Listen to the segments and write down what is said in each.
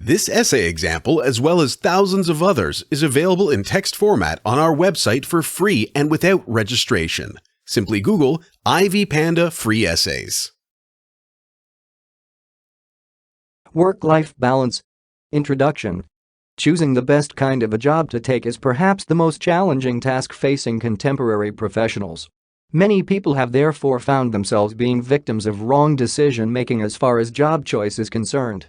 This essay example, as well as thousands of others, is available in text format on our website for free and without registration. Simply Google IvyPanda Free Essays. Work-life balance. Introduction. Choosing the best kind of a job to take is perhaps the most challenging task facing contemporary professionals. Many people have therefore found themselves being victims of wrong decision-making as far as job choice is concerned.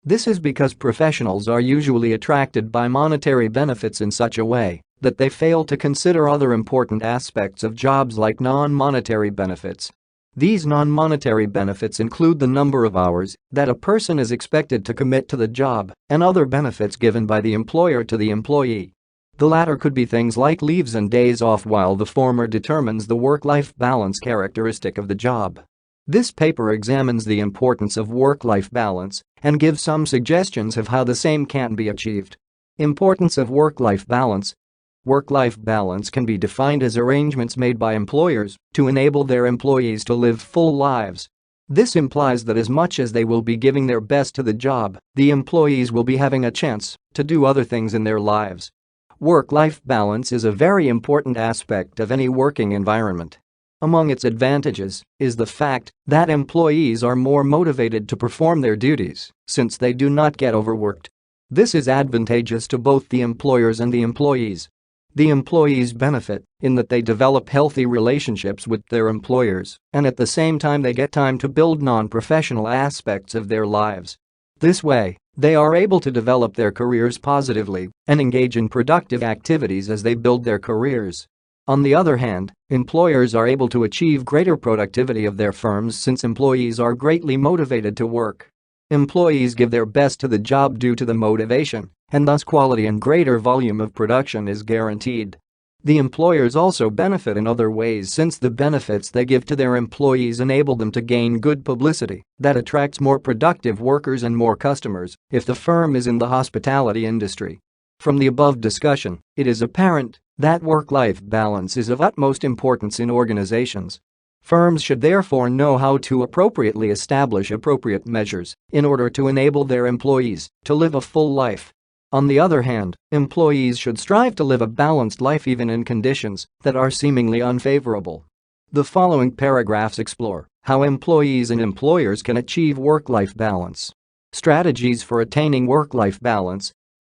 This is because professionals are usually attracted by monetary benefits in such a way that they fail to consider other important aspects of jobs like non-monetary benefits. These non-monetary benefits include the number of hours that a person is expected to commit to the job and other benefits given by the employer to the employee. The latter could be things like leaves and days off, while the former determines the work-life balance characteristic of the job. This paper examines the importance of work-life balance and gives some suggestions of how the same can be achieved. Importance of work-life balance. Work-life balance can be defined as arrangements made by employers to enable their employees to live full lives. This implies that as much as they will be giving their best to the job, the employees will be having a chance to do other things in their lives. Work-life balance is a very important aspect of any working environment. Among its advantages is the fact that employees are more motivated to perform their duties since they do not get overworked. This is advantageous to both the employers and the employees. The employees benefit in that they develop healthy relationships with their employers, and at the same time they get time to build non-professional aspects of their lives. This way, they are able to develop their careers positively and engage in productive activities as they build their careers. On the other hand, employers are able to achieve greater productivity of their firms since employees are greatly motivated to work. Employees give their best to the job due to the motivation, and thus quality and greater volume of production is guaranteed. The employers also benefit in other ways since the benefits they give to their employees enable them to gain good publicity that attracts more productive workers and more customers if the firm is in the hospitality industry. From the above discussion, it is apparent that work-life balance is of utmost importance in organizations. Firms should therefore know how to appropriately establish appropriate measures in order to enable their employees to live a full life. On the other hand, employees should strive to live a balanced life even in conditions that are seemingly unfavorable. The following paragraphs explore how employees and employers can achieve work-life balance. Strategies for attaining work-life balance.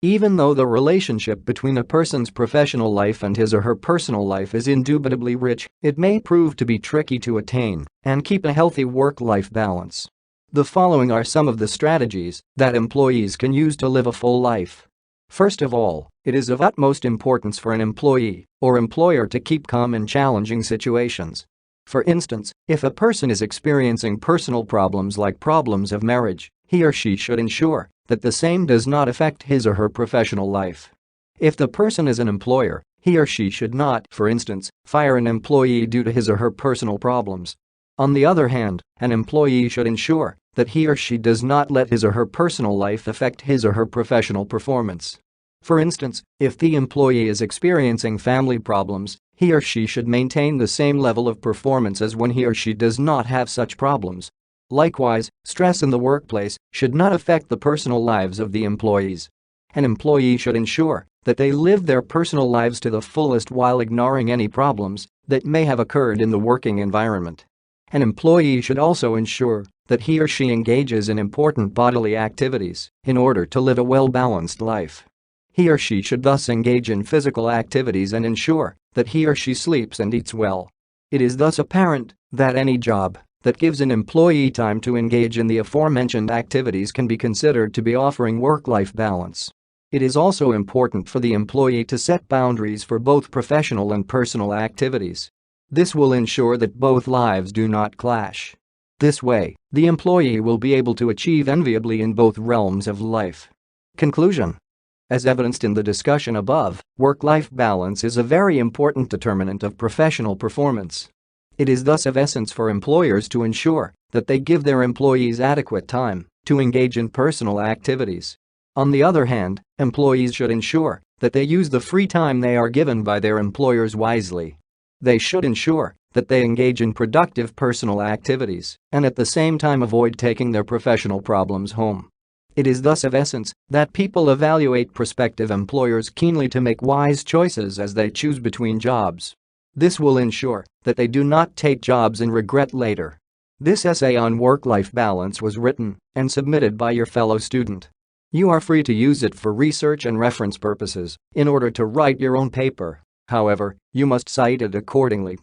Even though the relationship between a person's professional life and his or her personal life is indubitably rich, it may prove to be tricky to attain and keep a healthy work-life balance. The following are some of the strategies that employees can use to live a full life. First of all, it is of utmost importance for an employee or employer to keep calm in challenging situations. For instance, if a person is experiencing personal problems like problems of marriage, he or she should ensure that the same does not affect his or her professional life. If the person is an employer, he or she should not, for instance, fire an employee due to his or her personal problems. On the other hand, an employee should ensure that he or she does not let his or her personal life affect his or her professional performance. For instance, if the employee is experiencing family problems, he or she should maintain the same level of performance as when he or she does not have such problems. Likewise, stress in the workplace should not affect the personal lives of the employees. An employee should ensure that they live their personal lives to the fullest while ignoring any problems that may have occurred in the working environment. An employee should also ensure that he or she engages in important bodily activities in order to live a well-balanced life. He or she should thus engage in physical activities and ensure that he or she sleeps and eats well. It is thus apparent that any job that gives an employee time to engage in the aforementioned activities can be considered to be offering work-life balance. It is also important for the employee to set boundaries for both professional and personal activities. This will ensure that both lives do not clash. This way, the employee will be able to achieve enviably in both realms of life. Conclusion. As evidenced in the discussion above, work-life balance is a very important determinant of professional performance. It is thus of essence for employers to ensure that they give their employees adequate time to engage in personal activities. On the other hand, employees should ensure that they use the free time they are given by their employers wisely. They should ensure that they engage in productive personal activities and at the same time avoid taking their professional problems home. It is thus of essence that people evaluate prospective employers keenly to make wise choices as they choose between jobs. This will ensure that they do not take jobs and regret later. This essay on work-life balance was written and submitted by your fellow student. You are free to use it for research and reference purposes in order to write your own paper. However, you must cite it accordingly.